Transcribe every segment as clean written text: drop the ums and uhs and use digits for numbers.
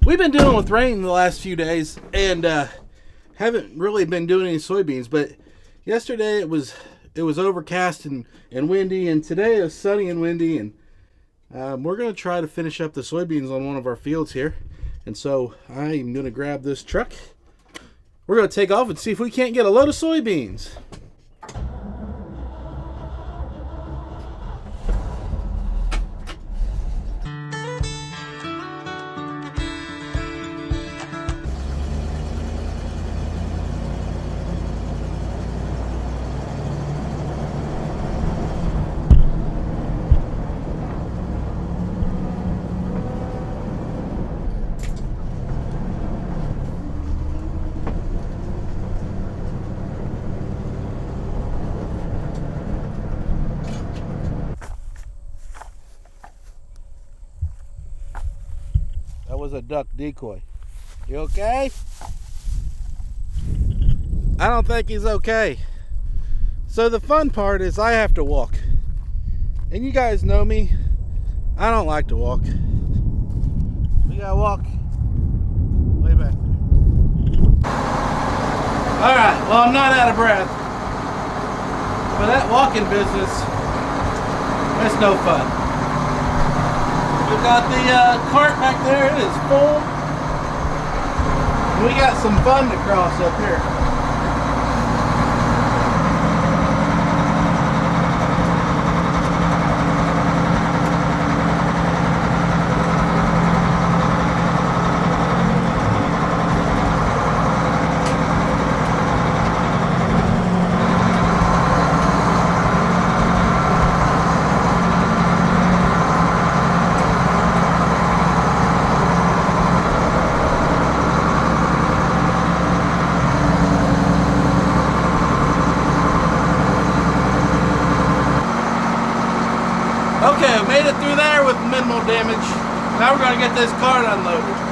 We've been dealing with rain the last few days and haven't really been doing any soybeans, but yesterday it was overcast and windy, and today it's sunny and windy, and we're going to try to finish up the soybeans on one of our fields here. And so I'm going to grab this truck. We're going to take off and see if we can't get a load of soybeans. That was a duck decoy. You okay? I don't think he's okay. So the fun part is I have to walk. And you guys know me. I don't like to walk. We gotta walk way back there. Alright, well, I'm not out of breath. But that walking business, that's no fun. We've got the cart back there, it is full. We got some fun to cross up here. Okay, we made it through there with minimal damage. Now we're going to get this cart unloaded.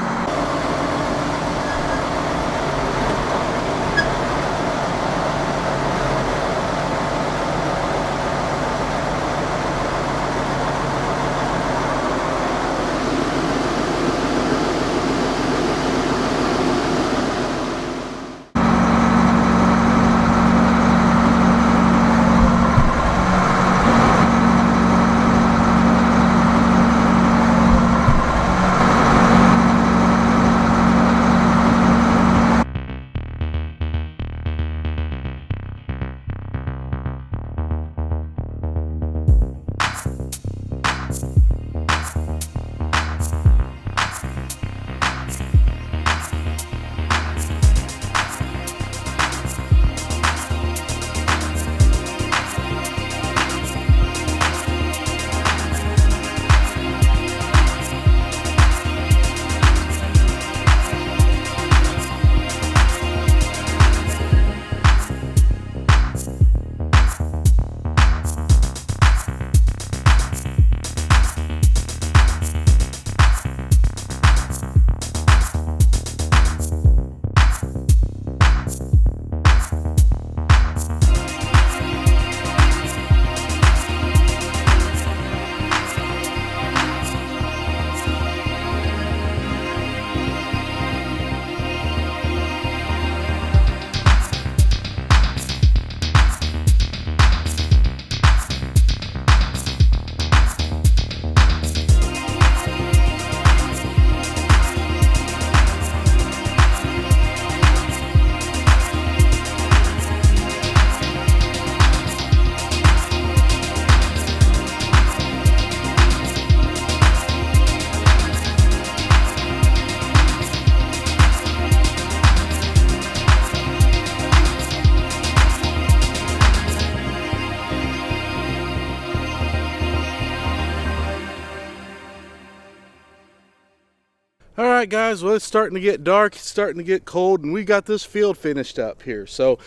Alright guys, well, it's starting to get dark, it's starting to get cold, and we got this field finished up here. So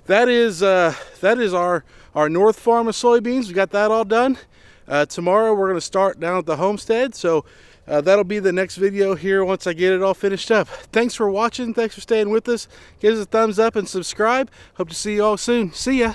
that is our north farm of soybeans. We got that all done. Tomorrow we're going to start down at the homestead, so that'll be the next video here once I get it all finished up. Thanks for watching, thanks for staying with us. Give us a thumbs up and subscribe. Hope to see you all soon. See ya.